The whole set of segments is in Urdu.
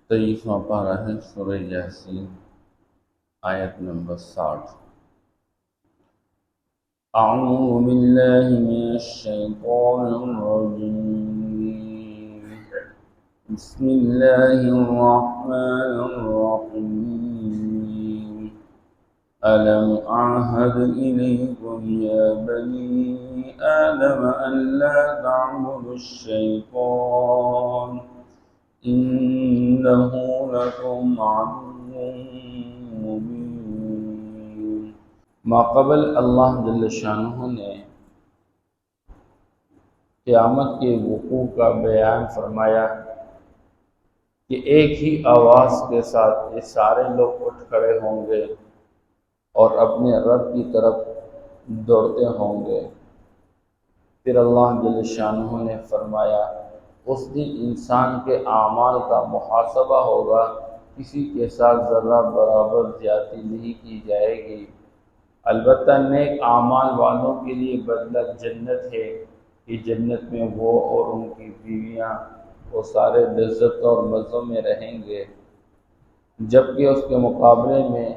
23واں پارہ ہے سورہ یاسین، آیت نمبر 60۔ اعوذ باللہ من الشیطان الرجیم، بسم اللہ الرحمن الرحیم۔ ألم أعهد إليكم يا بني آدم ألا تعبدوا الشيطان إنه لكم عدو مبين۔ ماقبل اللہ جل شانہ نے قیامت کے وقوع کا بیان فرمایا کہ ایک ہی آواز کے ساتھ یہ سارے لوگ اٹھ کھڑے ہوں گے اور اپنے رب کی طرف دوڑتے ہوں گے۔ پھر اللہ جل شانہ نے فرمایا اس دن انسان کے اعمال کا محاسبہ ہوگا، کسی کے ساتھ ذرہ برابر زیادتی نہیں کی جائے گی۔ البتہ نیک اعمال والوں کے لیے بدلہ جنت ہے، کہ جنت میں وہ اور ان کی بیویاں وہ سارے لذت اور مزوں میں رہیں گے، جبکہ اس کے مقابلے میں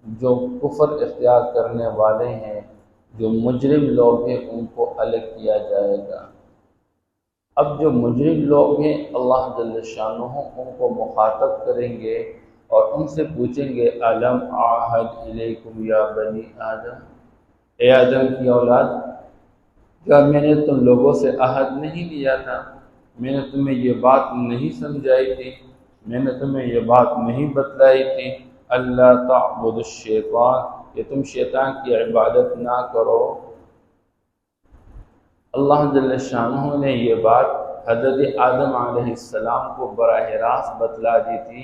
جو کفر اختیار کرنے والے ہیں، جو مجرم لوگ ہیں، ان کو الگ کیا جائے گا۔ اب جو مجرم لوگ ہیں اللہ جل شانہ ان کو مخاطب کریں گے اور ان سے پوچھیں گے الم اعہد الیکم یا بنی آدم، اے آدم کی اولاد، کیا میں نے تم لوگوں سے عہد نہیں لیا تھا؟ میں نے تمہیں یہ بات نہیں سمجھائی تھی؟ میں نے تمہیں یہ بات نہیں بتلائی تھی اللہ تعبدوا الشیطان، کہ تم شیطان کی عبادت نہ کرو؟ اللہ جل شانہ نے یہ بات حضرت آدم علیہ السلام کو براہ راست بتلا دی تھی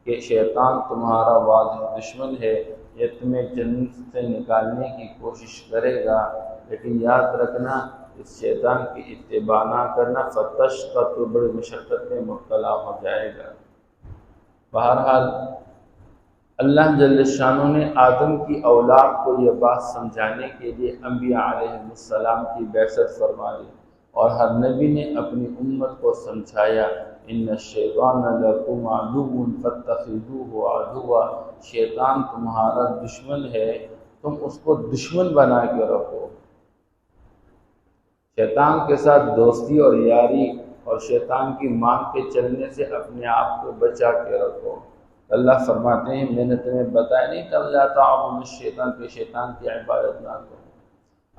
کہ شیطان تمہارا واضح دشمن ہے، یہ تمہیں جنت سے نکالنے کی کوشش کرے گا، لیکن یاد رکھنا اس شیطان کی اتباع نہ کرنا فتشقى تو بڑی مشقت میں مبتلا ہو جائے گا۔ بہرحال اللہ جل شانہ نے آدم کی اولاد کو یہ بات سمجھانے کے لیے انبیاء علیہ السلام کی بعثت فرمائی، اور ہر نبی نے اپنی امت کو سمجھایا ان الشیطان لکم عدو فاتخذوہ عدوا، شیطان تمہارا دشمن ہے، تم اس کو دشمن بنا کے رکھو۔ شیطان کے ساتھ دوستی اور یاری اور شیطان کی مانگ کے چلنے سے اپنے آپ کو بچا کے رکھو۔ اللہ فرماتے ہیں میں نے تمہیں بتایا نہیں تھا لا تعبدوا الشیطان، کہ شیطان کی عبادت نہ کرو۔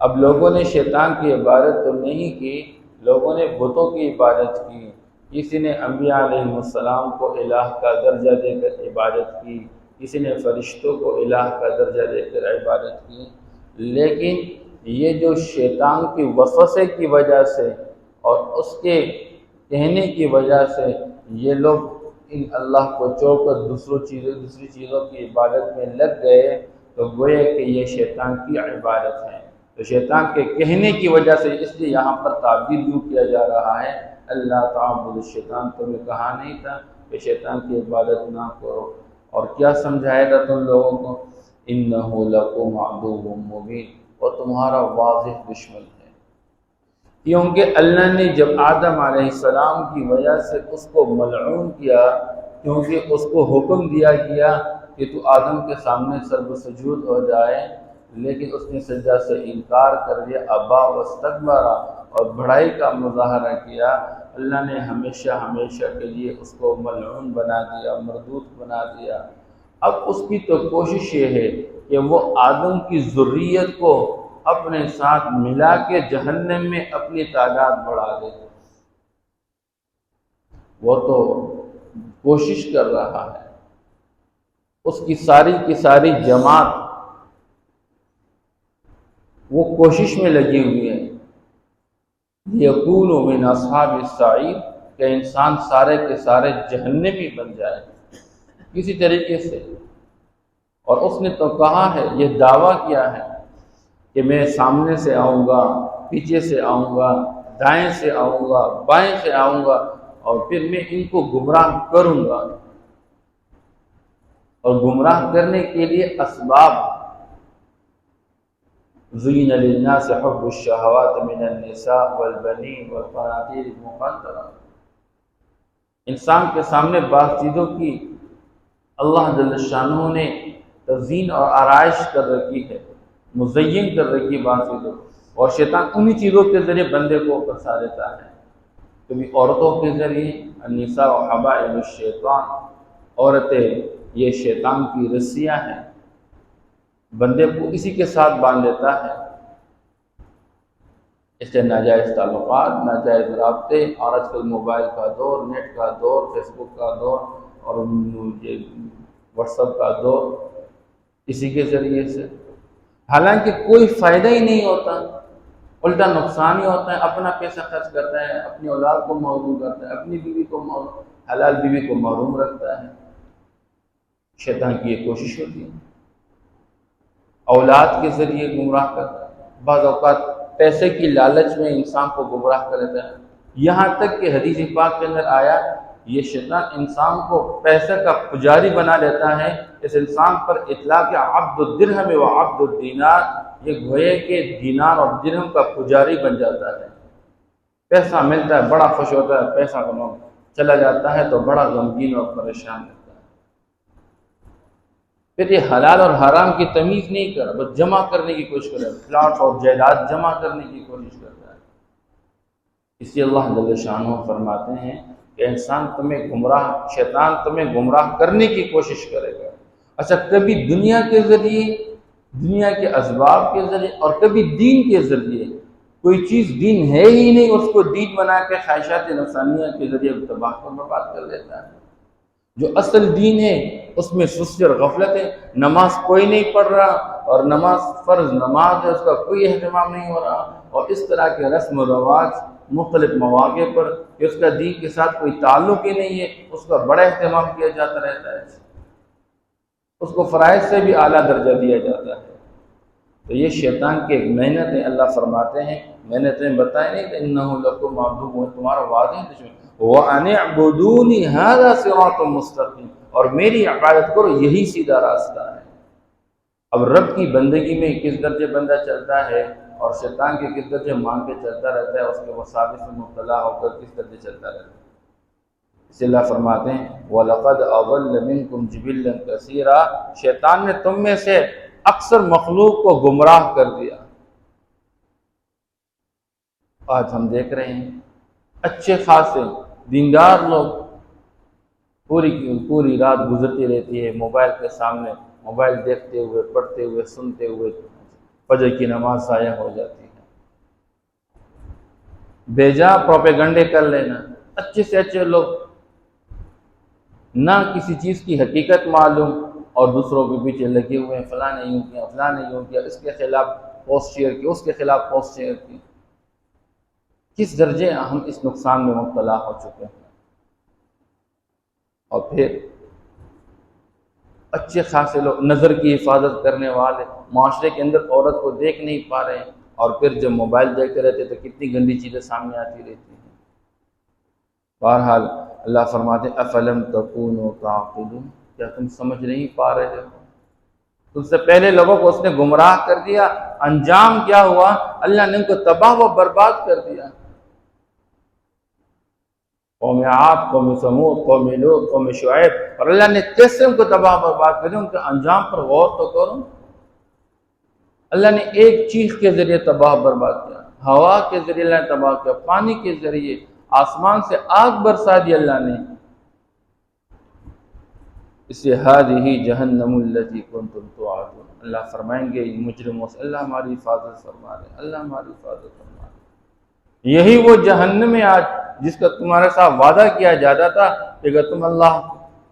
اب لوگوں نے شیطان کی عبادت تو نہیں کی، لوگوں نے بتوں کی عبادت کی۔ کسی نے انبیاء علیہ السلام کو الہ کا درجہ دے کر عبادت کی، کسی نے فرشتوں کو الہ کا درجہ دے کر عبادت کی، لیکن یہ جو شیطان کی وسوسے کی وجہ سے اور اس کے کہنے کی وجہ سے یہ لوگ ان اللہ کو چھوڑ کر دوسری چیزوں کی عبادت میں لگ گئے، تو گویا کہ یہ شیطان کی عبادت ہے۔ تو شیطان کے کہنے کی وجہ سے اس لیے یہاں پر تعبیر یوں کیا جا رہا ہے اللہ تعبدوا الشیطان، تمہیں کہا نہیں تھا کہ شیطان کی عبادت نہ کرو؟ اور کیا سمجھائے گا تم لوگوں کو؟ انہ لکم عدو مبین، وہ تمہارا واضح دشمن ہے۔ کیونکہ اللہ نے جب آدم علیہ السلام کی وجہ سے اس کو ملعون کیا، کیونکہ اس کو حکم دیا گیا کہ تو آدم کے سامنے سجدہ سجود ہو جائے، لیکن اس نے سجدہ سے انکار کر دیا، ابا واستکبر، اور بڑائی کا مظاہرہ کیا۔ اللہ نے ہمیشہ کے لیے اس کو ملعون بنا دیا، مردود بنا دیا۔ اب اس کی تو کوشش یہ ہے کہ وہ آدم کی ذریت کو اپنے ساتھ ملا کے جہنم میں اپنی تعداد بڑھا دے۔ وہ تو کوشش کر رہا ہے، اس کی ساری جماعت وہ کوشش میں لگی ہوئی ہے یکونوا من اصحاب السعیر، کہ انسان سارے کے سارے جہنمی بن جائے کسی طریقے سے۔ اور اس نے تو کہا ہے، یہ دعویٰ کیا ہے کہ میں سامنے سے آؤں گا، پیچھے سے آؤں گا، دائیں سے آؤں گا، بائیں سے آؤں گا، اور پھر میں ان کو گمراہ کروں گا۔ اور گمراہ کرنے کے لیے اسباب زین للناس حب الشہوات من النساء والبنین والقناطیر المقنطرہ، انسان کے سامنے بعض چیزوں کی اللہ جل شانہ نے تزئین اور آرائش کر رکھی ہے، مزین کر رکھی ہے بعض چیزوں، اور شیطان انہی چیزوں کے ذریعے بندے کو پھنسا دیتا ہے۔ کبھی عورتوں کے ذریعے، النساء حبائل الشیطان، عورتیں یہ شیطان کی رسیاں ہیں، بندے کو اسی کے ساتھ باندھ لیتا ہے۔ اس سے ناجائز تعلقات، ناجائز رابطے، اور آج کل موبائل کا دور، نیٹ کا دور، فیس بک کا دور اور یہ واٹس ایپ کا دور، اسی کے ذریعے سے حالانکہ کوئی فائدہ ہی نہیں ہوتا، الٹا نقصان ہی ہوتا ہے۔ اپنا پیسہ خرچ کرتا ہے، اپنی اولاد کو محروم کرتا ہے، اپنی بیوی کو حلال بیوی کو محروم رکھتا ہے۔ شیطان کی یہ کوشش ہوتی ہے، اولاد کے ذریعے گمراہ کرتا ہے، بعض اوقات پیسے کی لالچ میں انسان کو گمراہ کر دیتا ہے، یہاں تک کہ حدیث پاک کے اندر آیا یہ شیطان انسان کو پیسے کا پجاری بنا لیتا ہے۔ اس انسان پر اطلاق عبد الدرہم و عبد الدینار، یہ گویا کہ دینار اور درہم کا پجاری بن جاتا ہے۔ پیسہ ملتا ہے بڑا خوش ہوتا ہے، پیسہ چلا جاتا ہے تو بڑا غمگین اور پریشان ہوتا ہے۔ پھر یہ حلال اور حرام کی تمیز نہیں کر، بس جمع کرنے کی کوشش کرے، پلاٹ اور جائیداد جمع کرنے کی کوشش کرتا ہے۔ اس لیے اللہ جل شانہ فرماتے ہیں کہ انسان تمہیں گمراہ، شیطان تمہیں گمراہ کرنے کی کوشش کرے گا۔ اچھا، کبھی دنیا کے ذریعے، دنیا کے اسباب کے ذریعے، اور کبھی دین کے ذریعے۔ کوئی چیز دین ہے ہی نہیں، اس کو دین بنا کے خواہشات نفسانیہ کے ذریعے تباہ کو برباد کر دیتا ہے۔ جو اصل دین ہے اس میں سستی اور غفلت ہے، نماز کوئی نہیں پڑھ رہا، اور نماز فرض نماز ہے اس کا کوئی اہتمام نہیں ہو رہا، اور اس طرح کے رسم و رواج مختلف مواقع پر کہ اس کا دین کے ساتھ کوئی تعلق ہی نہیں ہے، اس کا بڑا اہتمام کیا جاتا رہتا ہے، اس کو فرائض سے بھی اعلیٰ درجہ دیا جاتا ہے۔ تو یہ شیطان کی ایک محنت ہے۔ اللہ فرماتے ہیں میں نے تمہیں بتایا نہیں کہ انہ لکم عدو، وہ تمہارا واضح دشمن، وَأَنِ اعْبُدُونِ هَذَا صِرَاطٌ مُسْتَقِيمٌ، اور میری عبادت کرو، یہی سیدھا راستہ ہے۔ اب رب کی بندگی میں کس درجے بندہ چلتا ہے اور شیطان کے کس درجے مان کے چلتا رہتا ہے، اس کے وساوس میں مبتلا ہو کر کس درجے چلتا رہتا ہے۔ اس لیے اللہ فرماتے ہیں وَلَقَدْ أَضَلَّ مِنْكُمْ جِبِلًّا كَثِيرًا، شیطان نے تم میں سے اکثر مخلوق کو گمراہ کر دیا۔ آج ہم دیکھ رہے ہیں اچھے خاصے دیندار لوگ پوری رات گزرتی رہتی ہے موبائل کے سامنے، موبائل دیکھتے ہوئے، پڑھتے ہوئے، سنتے ہوئے، فجر کی نماز ضائع ہو جاتی ہے۔ بے جا پروپیگنڈے کر لینا، اچھے سے اچھے لوگ نہ کسی چیز کی حقیقت معلوم اور دوسروں کے پیچھے لگے ہوئے ہیں، فلاں نے یوں کیا، فلاں نے یوں کیا، اس کے خلاف پوسٹ شیئر کی، اس کے خلاف پوسٹ شیئر کی۔ کس درجے ہم اس نقصان میں مبتلا ہو چکے ہیں۔ اور پھر اچھے خاصے لوگ نظر کی حفاظت کرنے والے معاشرے کے اندر عورت کو دیکھ نہیں پا رہے ہیں، اور پھر جب موبائل دیکھتے رہتے تو کتنی گندی چیزیں سامنے آتی رہتی ہیں۔ بہرحال اللہ فرماتے افلم تکونوا تعقلون، کیا تم سمجھ نہیں پا رہے ہو؟ تم سے پہلے لوگوں کو اس نے گمراہ کر دیا، انجام کیا ہوا؟ اللہ نے ان کو تباہ و برباد کر دیا۔ قوم عاد، قوم ثمود، قوم لوط، قوم شعیب، اور اللہ نے کیسے ان کو تباہ و برباد کر دیا، ان کے انجام پر غور تو کرو۔ اللہ نے ایک چیخ کے ذریعے تباہ و برباد کیا، ہوا کے ذریعے اللہ نے تباہ کیا، پانی کے ذریعے، آسمان سے آگ برسا دی اللہ نے۔ اس لیے ہذہ جہنم التی کنتم توعدون، اللہ فرمائیں گے ان مجرموں سے اللہ ہماری حفاظت فرما دے، اللہ ہماری حفاظت فرما دے۔ یہی وہ جہنم ہے آج جس کا تمہارے ساتھ وعدہ کیا جاتا تھا کہ اگر تم اللہ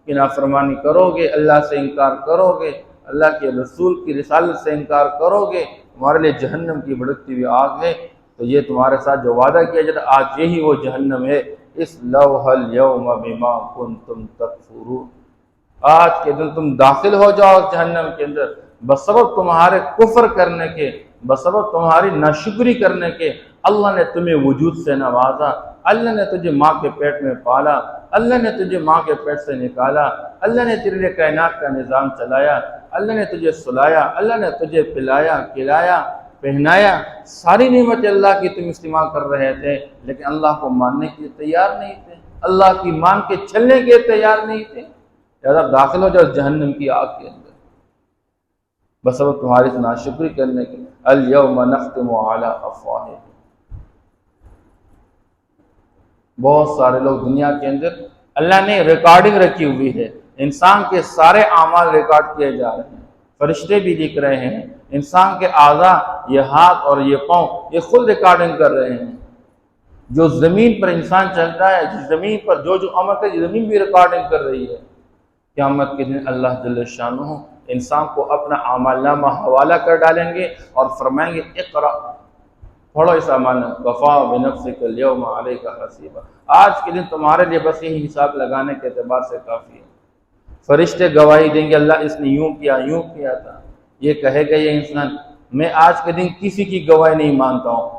کی نافرمانی کرو گے، اللہ سے انکار کرو گے، اللہ کے رسول کی رسالت سے انکار کرو گے، تمہارے لیے جہنم کی بھڑکتی ہوئی آگ ہے۔ تو یہ تمہارے ساتھ جو وعدہ کیا جاتا آج یہی وہ جہنم ہے۔ اصلوها اليوم بما کنتم تکفرون، آج کے دن تم داخل ہو جاؤ جہنم کے اندر بسبب تمہارے کفر کرنے کے، بسبب تمہاری ناشکری کرنے کے۔ اللہ نے تمہیں وجود سے نوازا، اللہ نے تجھے ماں کے پیٹ میں پالا، اللہ نے تجھے ماں کے پیٹ سے نکالا، اللہ نے تیرے لیے کائنات کا نظام چلایا، اللہ نے تجھے سلایا، اللہ نے تجھے پلایا، کھلایا، پہنایا، ساری نعمتیں اللہ کی تم استعمال کر رہے تھے، لیکن اللہ کو ماننے کے لیے تیار نہیں تھے۔ اللہ کی مان کے چلنے کے تیار نہیں تھے، لہذا داخل ہو جاؤ جہنم کی آگ کے اندر بس اب تمہاری ناشکری کرنے کی۔ الیوم نختم علی افواہہم، بہت سارے لوگ دنیا کے اندر اللہ نے ریکارڈنگ رکھی ہوئی ہے، انسان کے سارے اعمال ریکارڈ کیے جا رہے ہیں، فرشتے بھی لکھ رہے ہیں، انسان کے اعضاء، یہ ہاتھ اور یہ پاؤں یہ خود ریکارڈنگ کر رہے ہیں، جو زمین پر انسان چلتا ہے، جس زمین پر جو عمل کرے زمین بھی ریکارڈنگ کر رہی ہے۔ قیامت کے دن اللہ جل شانہ انسان کو اپنا اعمال نامہ حوالہ کر ڈالیں گے اور فرمائیں گے اقرا، پڑھو اس اعمال نامہ، وفا بنفسک اليوم علیک حسیبا، آج کے دن تمہارے لیے بس یہی حساب لگانے کے اعتبار سے کافی ہے۔ فرشتے گواہی دیں گے اللہ اس نے یوں کیا تھا، یہ کہے گا یہ انسان میں آج کے دن کسی کی گواہی نہیں مانتا ہوں،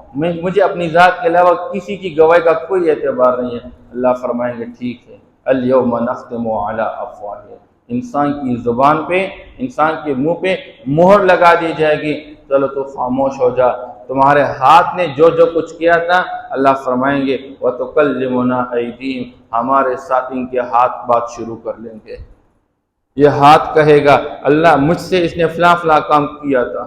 مجھے اپنی ذات کے علاوہ کسی کی گواہی کا کوئی اعتبار نہیں ہے۔ اللہ فرمائیں گے ٹھیک ہے، الیوم نختم علی افواہہم، انسان کی زبان پہ، انسان کے منہ پہ مہر لگا دی جائے گی، چلو تو خاموش ہو جا، تمہارے ہاتھ نے جو کچھ کیا تھا اللہ فرمائیں گے وَتُكَلِّمُنَا أَيْدِيهِمْ، ہمارے ساتھ ان کے ہاتھ بات شروع کر لیں گے، یہ ہاتھ کہے گا اللہ مجھ سے اس نے فلاں فلاں کام کیا تھا۔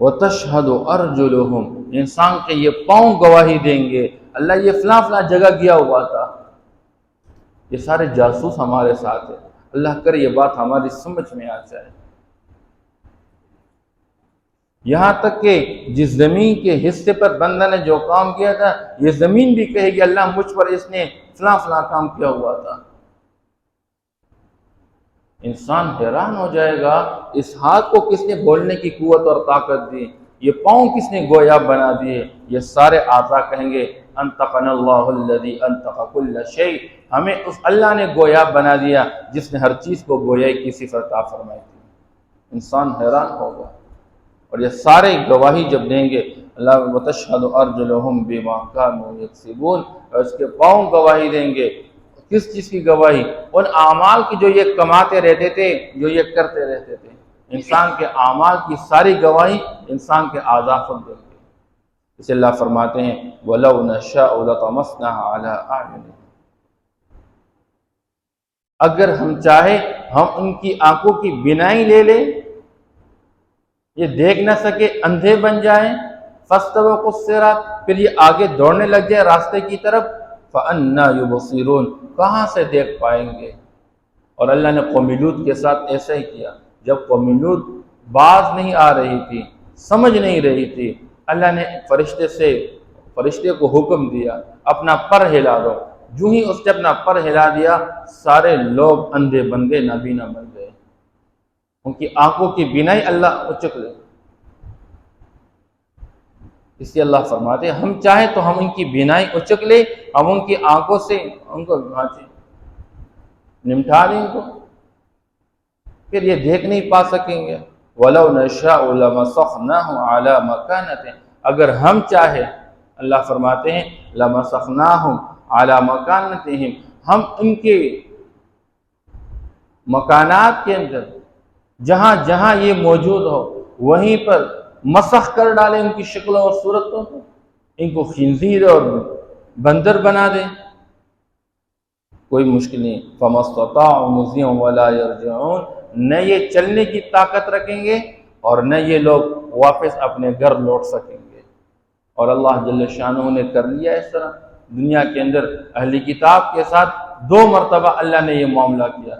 وَتَشْهَدُ أَرْجُلُهُمْ، انسان کے یہ پاؤں گواہی دیں گے اللہ یہ فلاں فلاں جگہ گیا ہوا تھا، یہ سارے جاسوس ہمارے ساتھ ہیں، اللہ کرے یہ بات ہماری سمجھ میں آ جائے۔ یہاں تک کہ جس زمین کے حصے پر بندہ نے جو کام کیا تھا یہ زمین بھی کہے گی اللہ مجھ پر اس نے فلاں فلاں کام کیا ہوا تھا۔ انسان حیران ہو جائے گا اس ہاتھ کو کس نے بولنے کی قوت اور طاقت دی، یہ پاؤں کس نے گویا بنا دیے، یہ سارے اعضاء کہیں گے انطقنا اللہ الذی انطق کل شیء، ہمیں اس اللہ نے گویا بنا دیا جس نے ہر چیز کو گویائی کی صفت عطا فرمائی تھی۔ انسان حیران ہوگا، اور یہ سارے گواہی جب دیں گے اللہ وَتَشْهَدُ أَرْجُلُهُمْ بِمَا كَانُوا يَكْسِبُونَ، اور اس کے پاؤں گواہی دیں گے، کس چیز کی گواہی؟ ان اعمال کی جو یہ کماتے رہتے تھے، جو یہ کرتے رہتے تھے، انسان کے اعمال کی ساری گواہی انسان کے اعضاء خود دیں گے۔ اسے اللہ فرماتے ہیں وَلَوْ نَشَاءُ لَطَمَسْنَا عَلَىٰ أَعْيُنِهِمْ، اگر ہم چاہے ہم ان کی آنکھوں کی بینائی لے لیں، یہ دیکھ نہ سکے، اندھے بن جائیں، فَاسْتَبَقُوا الصِّرَاطَ، پھر یہ آگے دوڑنے لگ جائے راستے کی طرف، فَأَنَّىٰ يُبْصِرُونَ، کہاں سے دیکھ پائیں گے؟ اور اللہ نے قوم لوط کے ساتھ ایسا ہی کیا، جب قوم لوط باز نہیں آ رہی تھی، سمجھ نہیں رہی تھی، اللہ نے فرشتے کو حکم دیا اپنا پر ہلا دو، جو ہی اس نے اپنا پر ہلا دیا سارے لوگ اندھے بن گئے، نابینا بن گئے، ان کی آنکھوں کی بینائی اللہ اچک لے۔ اس لیے اللہ فرماتے ہیں ہم چاہیں تو ہم ان کی بینائی اچک لے، ہم ان کی آنکھوں سے ان کو نمٹا دیں کو، پھر یہ دیکھ نہیں پا سکیں گے۔ وَلَوْ نَشَاءُ لَمَسَخْنَاهُمْ عَلَىٰ مَكَانَتِهِمْ، اگر ہم چاہے اللہ فرماتے ہیں لَمَسَخْنَاهُمْ عَلَىٰ مَكَانَتِهِمْ، ہم ان کے مکانات کے اندر جہاں جہاں یہ موجود ہو وہیں پر مسخ کر ڈالیں ان کی شکلوں اور صورتوں کو، ان کو خنزیر اور بندر بنا دیں، کوئی مشکل نہیں۔ فَمَا اسْتَطَاعُوا مُضِيًّا وَلَا يَرْجِعُونَ، نہ یہ چلنے کی طاقت رکھیں گے اور نہ یہ لوگ واپس اپنے گھر لوٹ سکیں گے۔ اور اللہ جل شانہ نے کر لیا اس طرح، دنیا کے اندر اہل کتاب کے ساتھ 2 مرتبہ اللہ نے یہ معاملہ کیا۔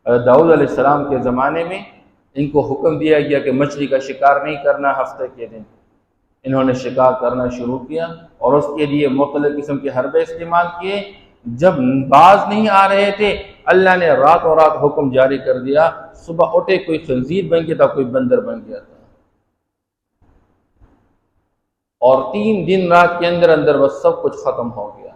داؤد علیہ السلام کے زمانے میں ان کو حکم دیا گیا کہ مچھلی کا شکار نہیں کرنا ہفتے کے دن، انہوں نے شکار کرنا شروع کیا اور اس کے لیے مختلف قسم کے حربے استعمال کیے، جب باز نہیں آ رہے تھے اللہ نے راتوں رات حکم جاری کر دیا، صبح اٹھے کوئی خنزیر بن گیا تھا، کوئی بندر بن گیا تھا، اور 3 دن رات کے اندر اندر بس سب کچھ ختم ہو گیا۔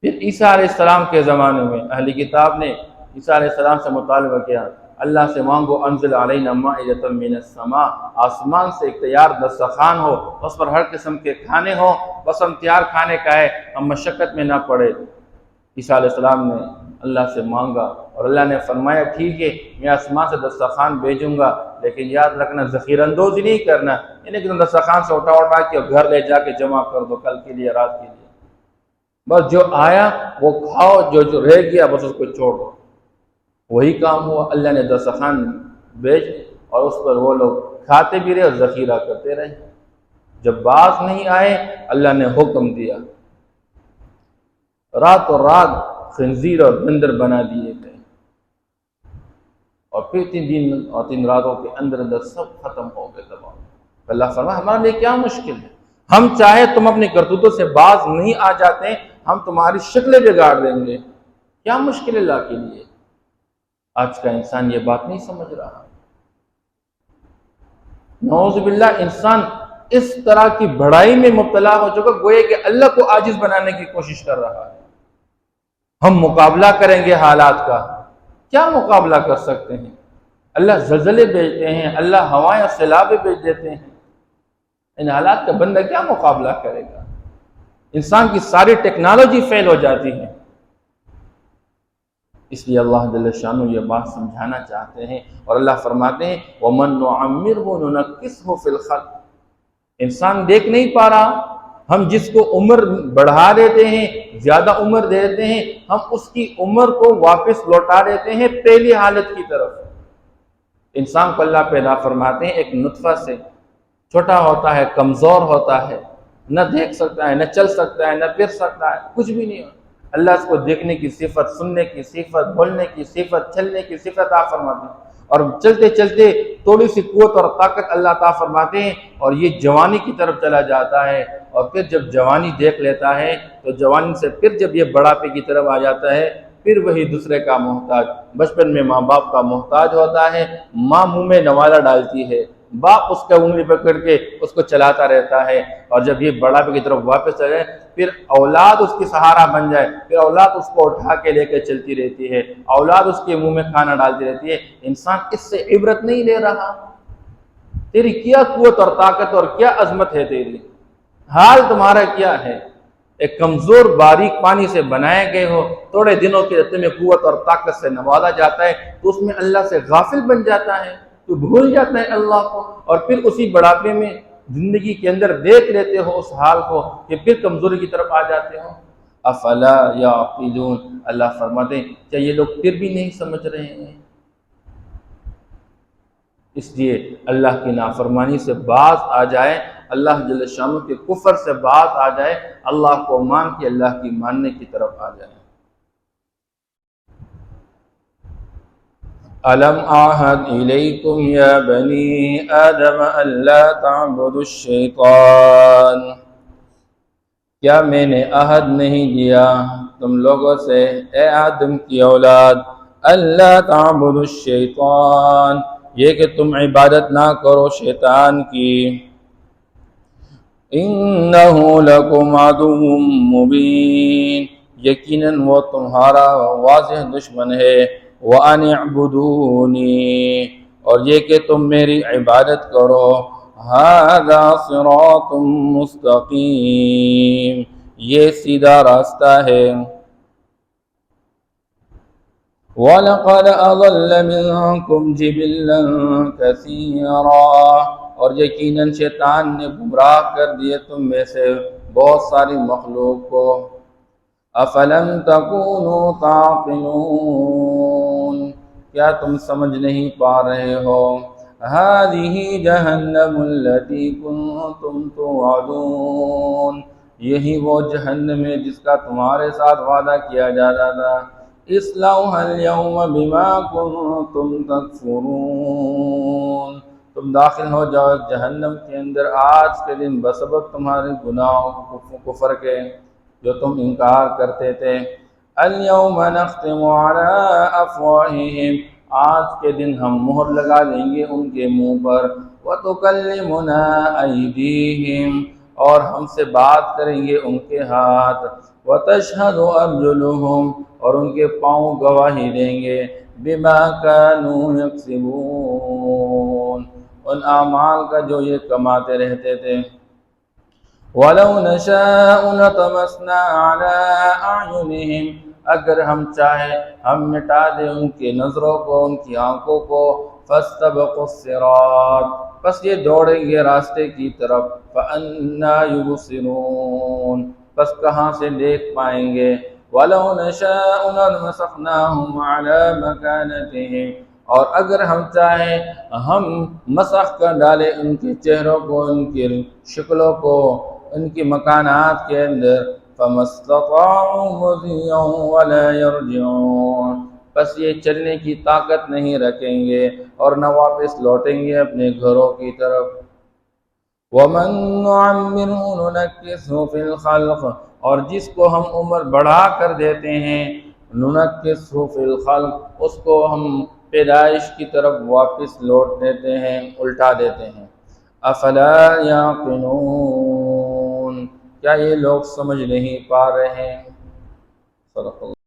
پھر عیسیٰ علیہ السلام کے زمانے میں اہل کتاب نے عیسیٰ علیہ السلام سے مطالبہ کیا، اللہ سے مانگو انزل علینا مائدۃ من السماء، آسمان سے ایک تیار دسترخوان ہو، اس پر ہر قسم کے کھانے ہو، بس ہم تیار کھانے کا ہے، ہم مشقت میں نہ پڑے۔ عیسیٰ علیہ السلام نے اللہ سے مانگا اور اللہ نے فرمایا ٹھیک ہے میں آسمان سے دسترخوان بھیجوں گا، لیکن یاد رکھنا ذخیرہ اندوزی نہیں کرنا، یعنی کہ تم دسترخوان سے اٹھا کے گھر لے جا کے جمع کر دو کل کے لیے، رات کے لیے، بس جو آیا وہ کھاؤ، جو رہ گیا بس اس کو چھوڑ دو۔ وہی کام ہوا، اللہ نے دسترخوان بیچ اور اس پر وہ لوگ کھاتے بھی رہے اور ذخیرہ کرتے رہے۔ جب باز نہیں آئے اللہ نے حکم دیا، راتوں رات خنزیر اور بندر بنا دیے گئے، اور پھر 3 دن اور 3 راتوں کے اندر سب ختم ہو گئے تباہ۔ اللہ فرمایا ہمارے لیے کیا مشکل ہے، ہم چاہے تم اپنی کرتوتوں سے باز نہیں آ جاتے، ہم تمہاری شکلیں بگاڑ دیں گے، کیا مشکل ہے اللہ کے لیے۔ آج کا انسان یہ بات نہیں سمجھ رہا۔ نعوذ باللہ انسان اس طرح کی بڑائی میں مبتلا ہو چکا، گویا کہ اللہ کو عاجز بنانے کی کوشش کر رہا ہے۔ ہم مقابلہ کریں گے حالات کا، کیا مقابلہ کر سکتے ہیں؟ اللہ زلزلے بھیجتے ہیں، اللہ ہوائیں اور سیلابیں بھیج دیتے ہیں، ان حالات کا بندہ کیا مقابلہ کرے گا؟ انسان کی ساری ٹیکنالوجی فیل ہو جاتی ہے۔ اس لیے اللہ جل شانہ یہ بات سمجھانا چاہتے ہیں، اور اللہ فرماتے ہیں وَمَن نُعَمِّرْهُ نُنَكِّسْهُ فِي الْخَلْقِ۔ انسان دیکھ نہیں پا رہا، ہم جس کو عمر بڑھا دیتے ہیں، زیادہ عمر دے دیتے ہیں، ہم اس کی عمر کو واپس لوٹا دیتے ہیں پہلی حالت کی طرف۔ انسان کو اللہ پیدا فرماتے ہیں ایک نطفہ سے، چھوٹا ہوتا ہے، کمزور ہوتا ہے، نہ دیکھ سکتا ہے، نہ چل سکتا ہے، نہ پھر سکتا ہے، کچھ بھی نہیں ہوتا۔ اللہ اس کو دیکھنے کی صفت، سننے کی صفت، بولنے کی صفت، چلنے کی صفت عطا فرماتے ہیں، اور چلتے چلتے تھوڑی سی قوت اور طاقت اللہ عطا فرماتے ہیں، اور یہ جوانی کی طرف چلا جاتا ہے، اور پھر جب جوانی دیکھ لیتا ہے تو جوانی سے پھر جب یہ بڑھاپے کی طرف آ جاتا ہے، پھر وہی دوسرے کا محتاج۔ بچپن میں ماں باپ کا محتاج ہوتا ہے، ماں منہ میں نوالا ڈالتی ہے، باپ اس کا انگلی پکڑ کے اس کو چلاتا رہتا ہے، اور جب یہ بڑھاپے کی طرف واپس آ جائے پھر اولاد اس کی سہارا بن جائے، پھر اولاد اس کو اٹھا کے لے کے چلتی رہتی ہے، اولاد اس کے منہ میں کھانا ڈالتی رہتی ہے۔ انسان اس سے عبرت نہیں لے رہا، تیری کیا قوت اور طاقت اور کیا عظمت ہے، تیری حال تمہارا کیا ہے؟ ایک کمزور باریک پانی سے بنائے گئے ہو، تھوڑے دنوں کے رتے میں قوت اور طاقت سے نوازا جاتا ہے تو اس میں اللہ سے غافل بن جاتا ہے، تو بھول جاتا ہے اللہ کو، اور پھر اسی بڑھاپے میں زندگی کے اندر دیکھ لیتے ہو اس حال کو کہ پھر کمزوری کی طرف آ جاتے ہو۔ افلا یعقلون، اللہ فرماتے ہیں کیا یہ لوگ پھر بھی نہیں سمجھ رہے ہیں؟ اس لیے اللہ کی نافرمانی سے باز آ جائے، اللہ جل شانہ کے کفر سے باز آ جائے، اللہ کو مان کے اللہ کی ماننے کی طرف آ جائے۔ أَلَمْ أَعْهَدْ إِلَيْكُمْ يَا بَنِي آدَمَ أَلَّا تَعْبُدُوا الشَّيْطَانَ، کیا میں نے عہد نہیں دیا تم لوگوں سے اے آدم کی اولاد، اللہ تعبدوا الشیطان، یہ کہ تم عبادت نہ کرو شیطان کی، انہ لکم عدو مبین، یقیناً وہ تمہارا واضح دشمن ہے، وَأَنِ اعْبُدُونِي، اور یہ کہ تم میری عبادت کرو، هَذَا صِرَاطٌ مستقیم، یہ سیدھا راستہ ہے۔ وَلَقَدْ أَضَلَّ مِنْكُمْ جِبِلًّا كَثِيرًا، اور یقیناً شیطان نے گمراہ کر دیے تم میں سے بہت ساری مخلوق کو۔ أَفَلَمْ تَكُونُوا تَعْقِلُونَ، کیا تم سمجھ نہیں پا رہے ہو؟ هَذِهِ جَهَنَّمُ الَّتِي كُنْتُمْ تُوعَدُونَ، یہی وہ جہنم ہے جس کا تمہارے ساتھ وعدہ کیا جاتا تھا، اصْلَوْهَا الْيَوْمَ بِمَا كُنْتُمْ تَكْفُرُونَ، تم داخل ہو جاؤ جہنم کے اندر آج کے دن بسبب تمہارے گناہوں کفر کے جو تم انکار کرتے تھے۔ الْيَوْمَ نَخْتِمُ عَلَىٰ أَفْوَاهِهِمْ، آج کے دن ہم مہر لگا دیں گے ان کے منہ پر، وَتُكَلِّمُنَا أَيْدِيهِمْ، اور ہم سے بات کریں گے ان کے ہاتھ، وَتَشْهَدُ أَرْجُلُهُمْ، اور ان کے پاؤں گواہی دیں گے، بِمَا كَانُوا يَكْسِبُونَ، ان اعمال کا جو یہ کماتے رہتے تھے۔ وَلَوْ نَشَاءُ لَطَمَسْنَا عَلَىٰ أَعْيُنِهِمْ، اگر ہم چاہیں ہم مٹا دیں ان کی نظروں کو، ان کی آنکھوں کو، فاستبقوا الصراط، پس یہ دوڑیں گے راستے کی طرف، فأنا يبصرون، پس کہاں سے دیکھ پائیں گے، وَلَوْ نَشَاءُ لَمَسَخْنَاهُمْ عَلَى مَكَانَتِهِمْ، اور اگر ہم چاہیں ہم مسخ کر ڈالے ان کے چہروں کو، ان کی شکلوں کو ان کی مکانات کے اندر، فَمَا اسْتَطَاعُوا مُضِيًّا وَلَا يَرْجِعُونَ، بس یہ چلنے کی طاقت نہیں رکھیں گے اور نہ واپس لوٹیں گے اپنے گھروں کی طرف۔ وَمَن نُّعَمِّرْهُ نُنَكِّسْهُ فِي الْخَلْقِ، اور جس کو ہم عمر بڑھا کر دیتے ہیں، نُنَكِّسْهُ فِي الْخَلْقِ، اس کو ہم پیدائش کی طرف واپس لوٹ دیتے ہیں، الٹا دیتے ہیں۔ افلا يعقلون، کیا یہ لوگ سمجھ نہیں پا رہے ہیں؟ صدق اللہ۔